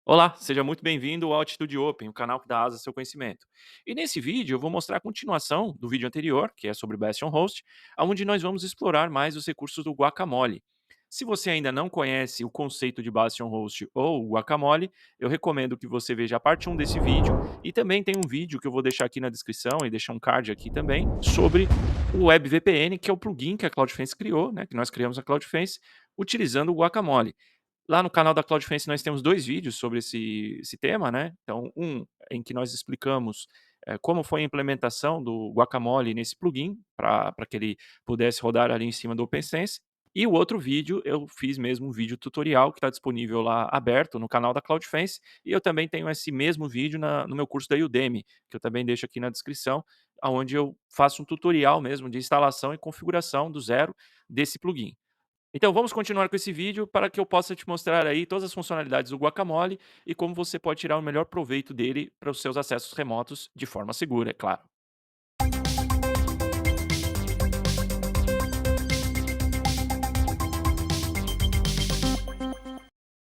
Olá, seja muito bem-vindo ao Altitude Open, o canal que dá asa ao seu conhecimento. E nesse vídeo eu vou mostrar a continuação do vídeo anterior, que é sobre Bastion Host, onde nós vamos explorar mais os recursos do Guacamole. Se você ainda não conhece o conceito de Bastion Host ou o Guacamole, eu recomendo que você veja a parte 1 desse vídeo e também tem um vídeo que eu vou deixar aqui na descrição e deixar um card aqui também sobre o WebVPN, que é o plugin que a CloudFence criou, né, que nós criamos a CloudFence utilizando o Guacamole. Lá no canal da CloudFence nós temos 2 vídeos sobre esse tema, né, então um em que nós explicamos, como foi a implementação do Guacamole nesse plugin, para que ele pudesse rodar ali em cima do OpenSense, e o outro vídeo eu fiz mesmo um vídeo tutorial que está disponível lá aberto no canal da CloudFence, e eu também tenho esse mesmo vídeo no meu curso da Udemy, que eu também deixo aqui na descrição, aonde eu faço um tutorial mesmo de instalação e configuração do zero desse plugin. Então vamos continuar com esse vídeo para que eu possa te mostrar aí todas as funcionalidades do Guacamole e como você pode tirar o melhor proveito dele para os seus acessos remotos de forma segura, é claro.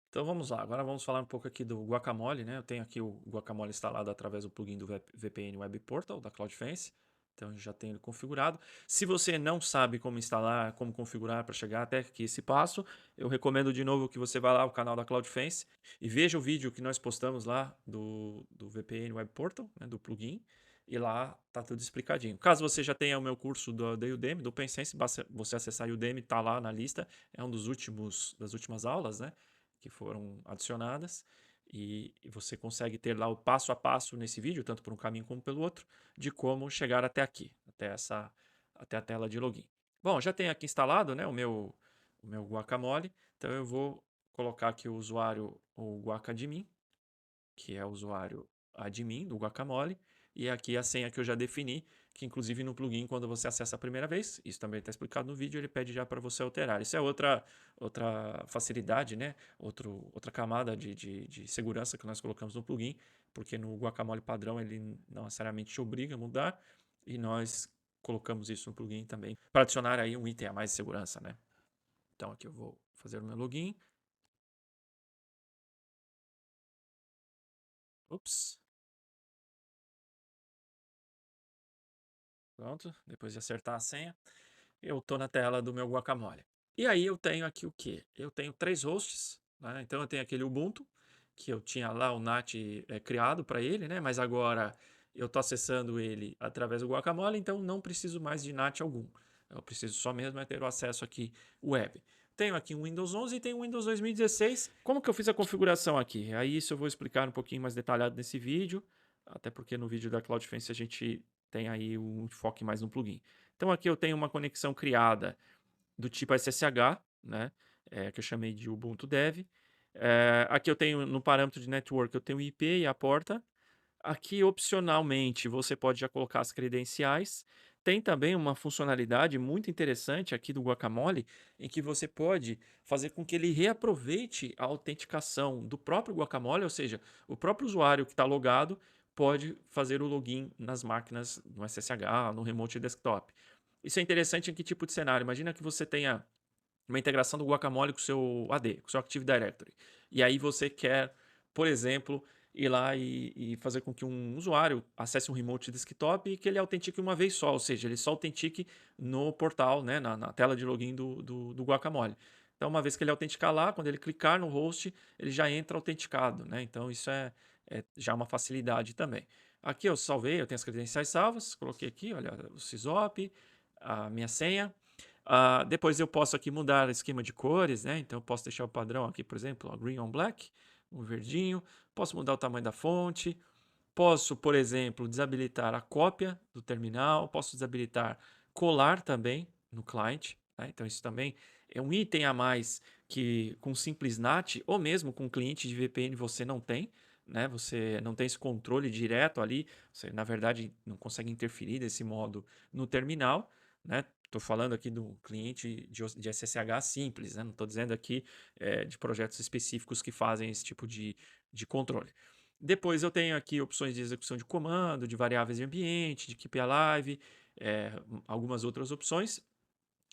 Então vamos lá, agora vamos falar um pouco aqui do Guacamole, né? Eu tenho aqui o Guacamole instalado através do plugin do VPN Web Portal da CloudFence. Então eu já tenho ele configurado. Se você não sabe como instalar, como configurar para chegar até aqui esse passo, eu recomendo de novo que você vá lá ao canal da CloudFence e veja o vídeo que nós postamos lá do VPN Web Portal, né, do plugin, e lá tá tudo explicadinho. Caso você já tenha o meu curso da Udemy, do OpenSense, basta você acessar a Udemy, tá lá na lista, é um das últimas aulas, né, que foram adicionadas, e você consegue ter lá o passo a passo nesse vídeo, tanto por um caminho como pelo outro, de como chegar até aqui, até a tela de login. Bom, já tenho aqui instalado, né, o meu Guacamole, então eu vou colocar aqui o usuário, o Guacadmin, que é o usuário admin do Guacamole, e aqui a senha que eu já defini, que inclusive no plugin, quando você acessa a primeira vez, isso também está explicado no vídeo, ele pede já para você alterar. Isso é outra facilidade, né? Outra camada de segurança que nós colocamos no plugin, porque no Guacamole padrão ele não necessariamente te obriga a mudar, e nós colocamos isso no plugin também, para adicionar aí um item a mais de segurança, né? Então aqui eu vou fazer o meu login. Ups. Pronto, depois de acertar a senha, eu estou na tela do meu Guacamole. E aí eu tenho aqui o quê? Eu tenho 3 hosts, né? Então eu tenho aquele Ubuntu, que eu tinha lá o NAT criado para ele, né? Mas agora eu estou acessando ele através do Guacamole, então não preciso mais de NAT algum. Eu preciso só mesmo ter o acesso aqui web. Tenho aqui um Windows 11 e tenho um Windows 2016. Como que eu fiz a configuração aqui? Aí isso eu vou explicar um pouquinho mais detalhado nesse vídeo, até porque no vídeo da CloudFence a gente tem aí um enfoque mais no plugin. Então aqui eu tenho uma conexão criada do tipo SSH, né, que eu chamei de Ubuntu Dev. Aqui eu tenho no parâmetro de network, eu tenho o IP e a porta. Aqui, opcionalmente, você pode já colocar as credenciais. Tem também uma funcionalidade muito interessante aqui do Guacamole, em que você pode fazer com que ele reaproveite a autenticação do próprio Guacamole, ou seja, o próprio usuário que está logado pode fazer o login nas máquinas no SSH, no Remote Desktop. Isso é interessante em que tipo de cenário? Imagina que você tenha uma integração do Guacamole com o seu AD, com o seu Active Directory. E aí você quer, por exemplo, ir lá e fazer com que um usuário acesse um remote desktop e que ele autentique uma vez só, ou seja, ele só autentique no portal, né, na tela de login do Guacamole. Então, uma vez que ele autenticar lá, quando ele clicar no host, ele já entra autenticado, né? Então, isso é já uma facilidade também. Aqui eu salvei, eu tenho as credenciais salvas, coloquei aqui, olha, o SysOp, a minha senha. Depois eu posso aqui mudar o esquema de cores, né? Então eu posso deixar o padrão aqui, por exemplo, ó, green on black, um verdinho. Posso mudar o tamanho da fonte. Posso, por exemplo, desabilitar a cópia do terminal. Posso desabilitar colar também no client, né? Então isso também é um item a mais que com simples NAT ou mesmo com cliente de VPN você não tem, né? Você não tem esse controle direto ali. Você, na verdade, não consegue interferir desse modo no terminal, né? Estou falando aqui do cliente de SSH simples, né? Não estou dizendo aqui de projetos específicos que fazem esse tipo de controle. Depois eu tenho aqui opções de execução de comando, de variáveis de ambiente, de keep alive, algumas outras opções.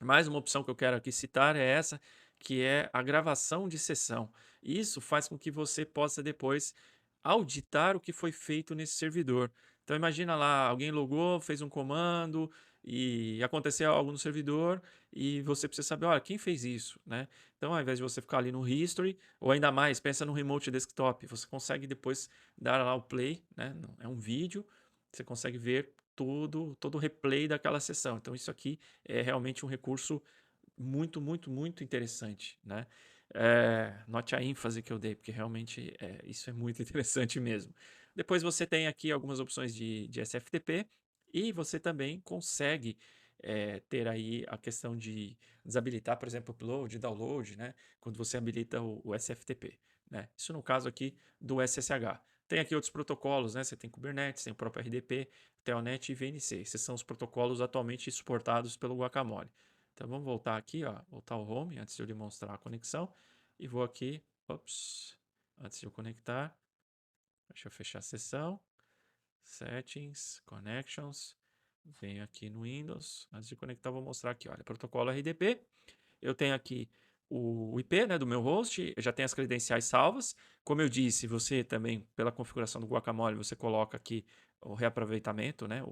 Mais uma opção que eu quero aqui citar é essa, que é a gravação de sessão. Isso faz com que você possa depois auditar o que foi feito nesse servidor. Então imagina lá, alguém logou, fez um comando e aconteceu algo no servidor e você precisa saber, olha, quem fez isso, né? Então, ao invés de você ficar ali no history, ou ainda mais, pensa no remote desktop, você consegue depois dar lá o play, né? É um vídeo, você consegue ver todo o replay daquela sessão. Então, isso aqui é realmente um recurso muito, muito, muito interessante, né? Note a ênfase que eu dei, porque realmente isso é muito interessante mesmo. Depois você tem aqui algumas opções de SFTP e você também consegue ter aí a questão de desabilitar, por exemplo, upload, download, né? Quando você habilita o SFTP, né? Isso no caso aqui do SSH. Tem aqui outros protocolos, né? Você tem Kubernetes, tem o próprio RDP, Telnet e VNC. Esses são os protocolos atualmente suportados pelo Guacamole. Então vamos voltar aqui, ó, voltar ao home antes de eu lhe mostrar a conexão. E vou aqui, ops, antes de eu conectar, deixa eu fechar a sessão. Settings, Connections. Venho aqui no Windows. Antes de conectar, vou mostrar aqui, olha, protocolo RDP. Eu tenho aqui o IP, né, do meu host, eu já tenho as credenciais salvas. Como eu disse, você também, pela configuração do Guacamole, você coloca aqui o reaproveitamento, né,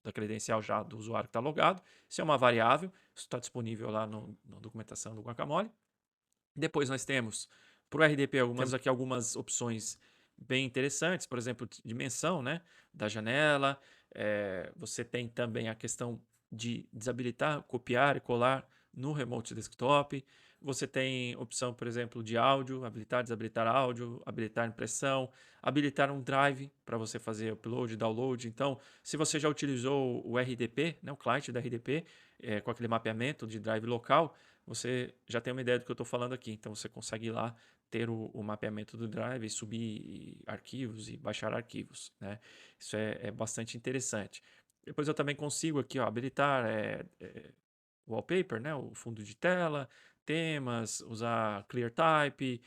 da credencial já do usuário que está logado. Isso é uma variável, isso está disponível lá na documentação do Guacamole. Depois nós temos para o RDP algumas opções bem interessantes, por exemplo, dimensão, né, da janela. Você tem também a questão de desabilitar, copiar e colar no Remote Desktop. Você tem opção, por exemplo, de áudio, habilitar, desabilitar áudio, habilitar impressão, habilitar um drive para você fazer upload, download. Então, se você já utilizou o RDP, né, o client da RDP, com aquele mapeamento de drive local, você já tem uma ideia do que eu estou falando aqui. Então você consegue ir lá ter o mapeamento do drive, subir arquivos e baixar arquivos, né? Isso é bastante interessante. Depois eu também consigo aqui, ó, habilitar wallpaper, né? O fundo de tela, temas, usar ClearType,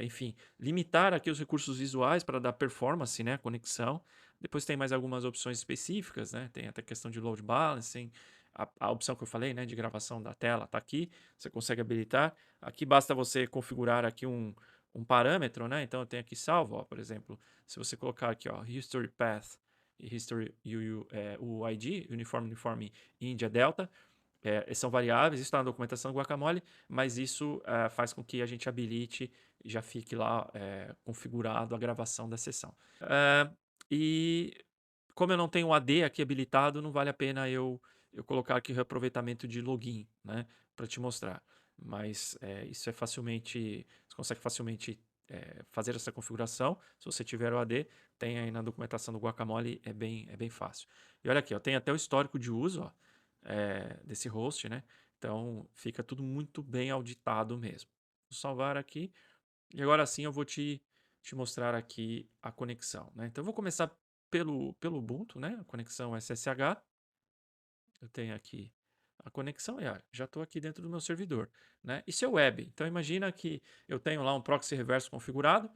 enfim, limitar aqui os recursos visuais para dar performance, né? Conexão. Depois tem mais algumas opções específicas, né? Tem até questão de load balancing, a opção que eu falei, né, de gravação da tela está aqui, você consegue habilitar. Aqui basta você configurar aqui um parâmetro, né? Então eu tenho aqui salvo, ó, por exemplo, se você colocar aqui, ó, history path e history UID, uniforme India Delta, são variáveis, isso está na documentação do Guacamole, mas isso faz com que a gente habilite e já fique lá configurado a gravação da sessão. E como eu não tenho o AD aqui habilitado, não vale a pena eu colocar aqui o reaproveitamento de login, né, para te mostrar. Mas isso é facilmente, você consegue facilmente fazer essa configuração. Se você tiver o AD, tem aí na documentação do Guacamole, é bem fácil. E olha aqui, ó, tem até o histórico de uso, ó, desse host, né? Então fica tudo muito bem auditado mesmo. Vou salvar aqui e agora sim eu vou te mostrar aqui a conexão, né? Então eu vou começar pelo Ubuntu, né? A conexão SSH. Eu tenho aqui a conexão e olha, já estou aqui dentro do meu servidor, né? Isso é web. Então imagina que eu tenho lá um proxy reverso configurado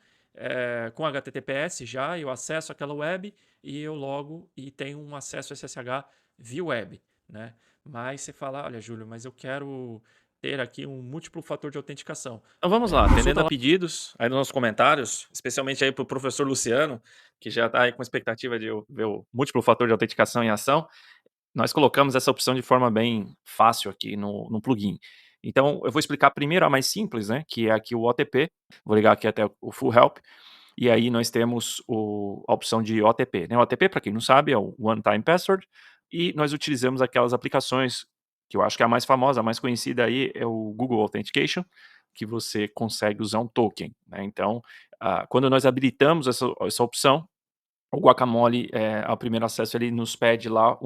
com HTTPS já, eu acesso aquela web e eu logo e tenho um acesso SSH via web, né? Mas você fala, olha, Júlio, mas eu quero ter aqui um múltiplo fator de autenticação. Então vamos lá, atendendo a pedidos aí nos nossos comentários, especialmente aí para o professor Luciano, que já está aí com expectativa de eu ver o múltiplo fator de autenticação em ação. Nós colocamos essa opção de forma bem fácil aqui no plugin. Então, eu vou explicar primeiro a mais simples, né, que é aqui o OTP. Vou ligar aqui até o Full Help. E aí nós temos a opção de OTP. Né? O OTP, para quem não sabe, é o One Time Password. E nós utilizamos aquelas aplicações que eu acho que a mais famosa, a mais conhecida aí é o Google Authentication, que você consegue usar um token. Né? Então, quando nós habilitamos essa opção, o Guacamole, ao primeiro acesso, ele nos pede lá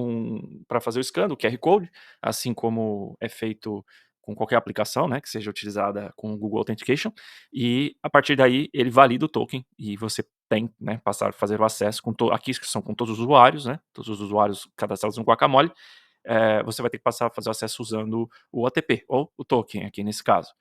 para fazer o scan do QR Code, assim como é feito com qualquer aplicação, né, que seja utilizada com o Google Authentication, e a partir daí ele valida o token e você tem, né, passar a fazer o acesso aqui que são com todos os usuários, né, todos os usuários cadastrados no Guacamole, você vai ter que passar a fazer o acesso usando o OTP, ou o token aqui nesse caso.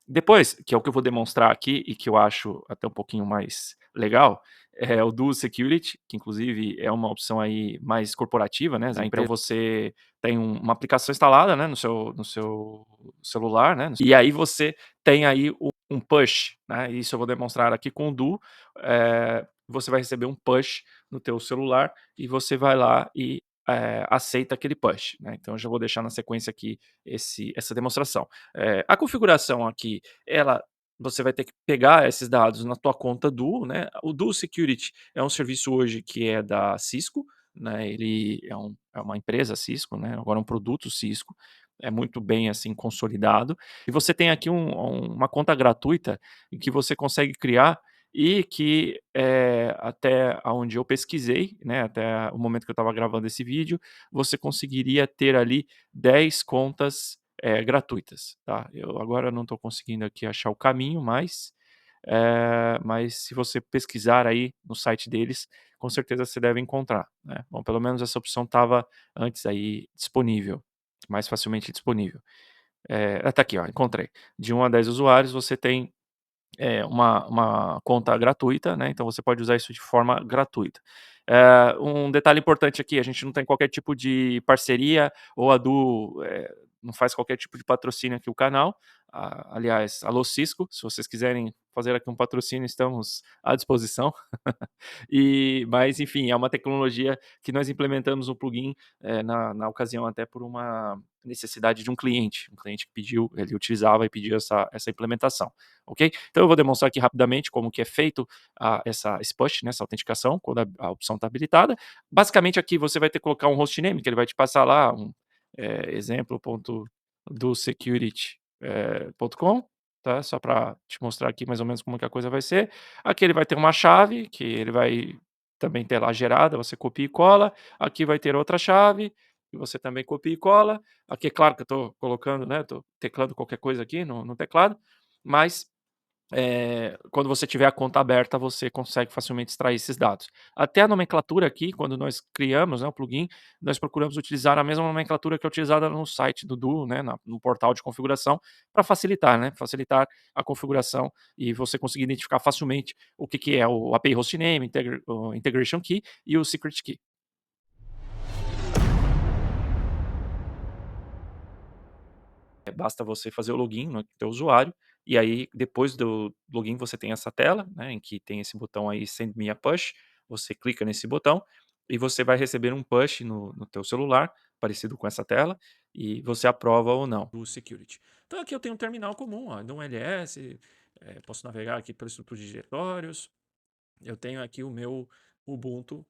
Depois, que é o que eu vou demonstrar aqui e que eu acho até um pouquinho mais legal, é o Dual Security, que inclusive é uma opção aí mais corporativa, né, as então você tem uma aplicação instalada, né, no seu celular, né, e aí você tem aí um push, né, isso eu vou demonstrar aqui com o Duo, você vai receber um push no teu celular e você vai lá e, aceita aquele push, né, então eu já vou deixar na sequência aqui essa demonstração. A configuração aqui, ela você vai ter que pegar esses dados na tua conta Duo, né. O Duo Security é um serviço hoje que é da Cisco, né, ele é uma empresa Cisco, né, agora é um produto Cisco, é muito bem, assim, consolidado. E você tem aqui uma conta gratuita em que você consegue criar e que, até aonde eu pesquisei, né, até o momento que eu estava gravando esse vídeo, você conseguiria ter ali 10 contas gratuitas, tá. Eu agora não estou conseguindo aqui achar o caminho, mas se você pesquisar aí no site deles, com certeza você deve encontrar, né. Bom, pelo menos essa opção estava antes aí disponível, mais facilmente disponível. Tá aqui, ó, encontrei. De 1 a 10 usuários, você tem uma conta gratuita, né, então você pode usar isso de forma gratuita. Um detalhe importante aqui, a gente não tem qualquer tipo de parceria ou a Du, não faz qualquer tipo de patrocínio aqui o canal. Aliás, alô Cisco, se vocês quiserem fazer aqui um patrocínio, estamos à disposição. Mas enfim, é uma tecnologia que nós implementamos um plugin, na ocasião até por uma necessidade de um cliente que pediu, ele utilizava e pediu essa implementação, ok? Então eu vou demonstrar aqui rapidamente como que é feito esse push, né, essa autenticação, quando a opção está habilitada. Basicamente aqui você vai ter que colocar um hostname, que ele vai te passar lá exemplo.dosecurity.com, tá? Só para te mostrar aqui mais ou menos como que a coisa vai ser. Aqui ele vai ter uma chave, que ele vai também ter lá gerada, você copia e cola. Aqui vai ter outra chave, que você também copia e cola. Aqui é claro que eu estou colocando, né, estou teclando qualquer coisa aqui no teclado, mas quando você tiver a conta aberta, você consegue facilmente extrair esses dados. Até a nomenclatura aqui, quando nós criamos, né, o plugin, nós procuramos utilizar a mesma nomenclatura que é utilizada no site do Duo, né, no portal de configuração, para facilitar, né, facilitar a configuração e você conseguir identificar facilmente o que que é o API Hostname, o Integration Key e o Secret Key. Basta você fazer o login no teu usuário, e aí depois do login você tem essa tela, né, em que tem esse botão aí "Send me a push", você clica nesse botão, e você vai receber um push no teu celular, parecido com essa tela, e você aprova ou não. Do security. Então aqui eu tenho um terminal comum, ó, de um LS, posso navegar aqui pela estrutura de diretórios, eu tenho aqui o meu Ubuntu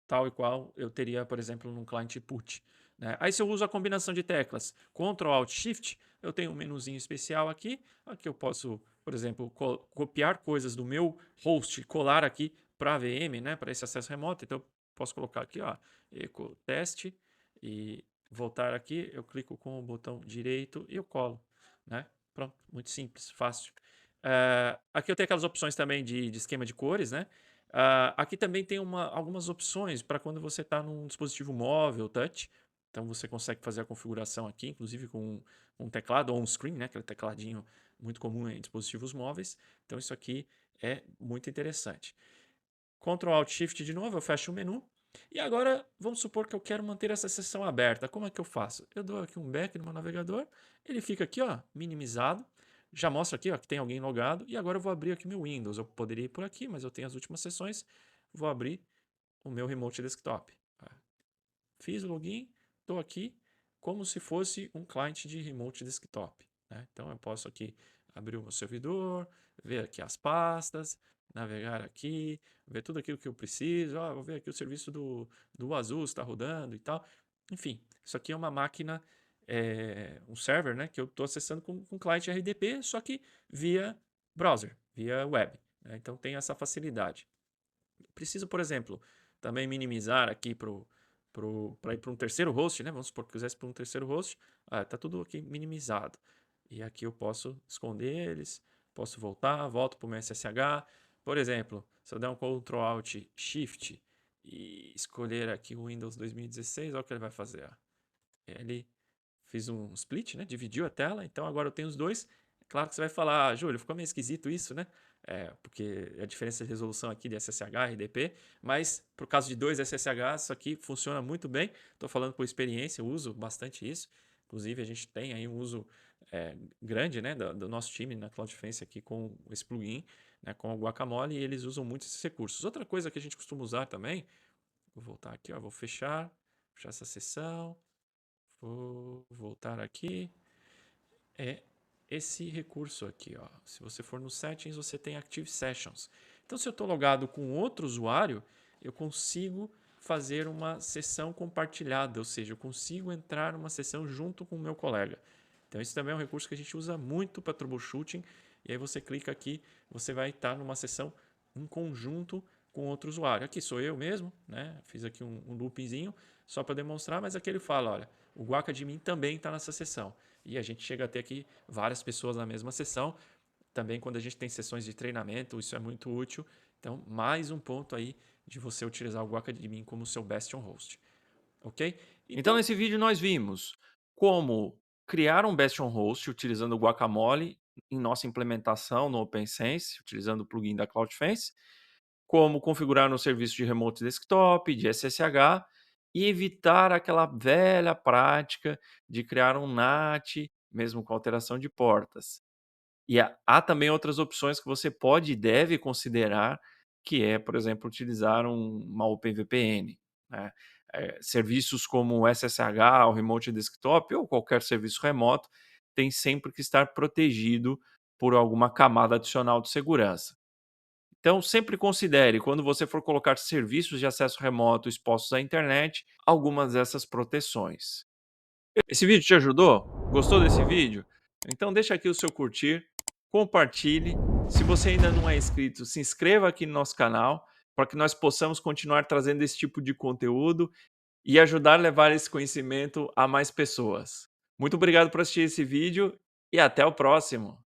tal e qual eu teria, por exemplo, num cliente put, né? Aí se eu uso a combinação de teclas Ctrl Alt Shift, eu tenho um menuzinho especial aqui, aqui eu posso, por exemplo, copiar coisas do meu host, colar aqui para a VM, né, para esse acesso remoto. Então eu posso colocar aqui, ó, eco teste e voltar aqui, eu clico com o botão direito e eu colo, né? Pronto, muito simples, fácil. Aqui eu tenho aquelas opções também de esquema de cores, né? Aqui também tem algumas opções para quando você está num dispositivo móvel, touch. Então você consegue fazer a configuração aqui, inclusive com um teclado ou um screen, né? Aquele tecladinho muito comum em dispositivos móveis. Então isso aqui é muito interessante. Ctrl Alt Shift de novo, eu fecho o menu. E agora vamos supor que eu quero manter essa seção aberta. Como é que eu faço? Eu dou aqui um back no meu navegador, ele fica aqui, ó, minimizado. Já mostra aqui, ó, que tem alguém logado. E agora eu vou abrir aqui meu Windows. Eu poderia ir por aqui, mas eu tenho as últimas sessões. Vou abrir o meu Remote Desktop. Fiz o login, estou aqui como se fosse um cliente de Remote Desktop, né? Então eu posso aqui abrir o meu servidor, ver aqui as pastas, navegar aqui, ver tudo aquilo que eu preciso. Vou ver aqui o serviço do Azul está rodando e tal. Enfim, isso aqui é uma máquina, um server, né, que eu estou acessando com cliente RDP, só que via browser, via web, né? Então tem essa facilidade. Preciso, por exemplo, também minimizar aqui para ir para um terceiro host, né? Vamos supor que eu quisesse para um terceiro host, tá tudo aqui minimizado. E aqui eu posso esconder eles, posso voltar, volto para o meu SSH. Por exemplo, se eu der um Ctrl Alt Shift e escolher aqui o Windows 2016, olha o que ele vai fazer. Ele fez um split, né? Dividiu a tela, então agora eu tenho os dois. Claro que você vai falar: "Ah, Júlio, ficou meio esquisito isso, né?" Porque a diferença de resolução aqui de SSH e RDP, mas para o caso de 2 SSH, isso aqui funciona muito bem. Estou falando por experiência, eu uso bastante isso. Inclusive, a gente tem aí um uso grande, né, do nosso time na Cloud Defense aqui com esse plugin, né, com o Guacamole, e eles usam muito esses recursos. Outra coisa que a gente costuma usar também, vou voltar aqui, ó, vou fechar essa sessão, vou voltar aqui, é esse recurso aqui, ó. Se você for no Settings, você tem Active Sessions. Então, se eu estou logado com outro usuário, eu consigo fazer uma sessão compartilhada, ou seja, eu consigo entrar numa sessão junto com o meu colega. Então, esse também é um recurso que a gente usa muito para troubleshooting. E aí você clica aqui, você vai estar numa sessão em conjunto com outro usuário. Aqui sou eu mesmo, né? Fiz aqui um loopingzinho só para demonstrar, mas aqui ele fala, olha, o Guacadmin também está nessa sessão. E a gente chega a ter aqui várias pessoas na mesma sessão. Também quando a gente tem sessões de treinamento, isso é muito útil. Então, mais um ponto aí de você utilizar o Guacadmin como seu Bastion Host. Ok? Então, Então, nesse vídeo nós vimos como criar um Bastion Host utilizando o Guacamole em nossa implementação no OpenSense, utilizando o plugin da CloudFence, como configurar no serviço de remote desktop, de SSH, e evitar aquela velha prática de criar um NAT, mesmo com alteração de portas. E há também outras opções que você pode e deve considerar, que é, por exemplo, utilizar uma OpenVPN, né. Serviços como o SSH, o Remote Desktop ou qualquer serviço remoto, tem sempre que estar protegido por alguma camada adicional de segurança. Então, sempre considere, quando você for colocar serviços de acesso remoto expostos à internet, algumas dessas proteções. Esse vídeo te ajudou? Gostou desse vídeo? Então deixa aqui o seu curtir, compartilhe. Se você ainda não é inscrito, se inscreva aqui no nosso canal para que nós possamos continuar trazendo esse tipo de conteúdo e ajudar a levar esse conhecimento a mais pessoas. Muito obrigado por assistir esse vídeo e até o próximo.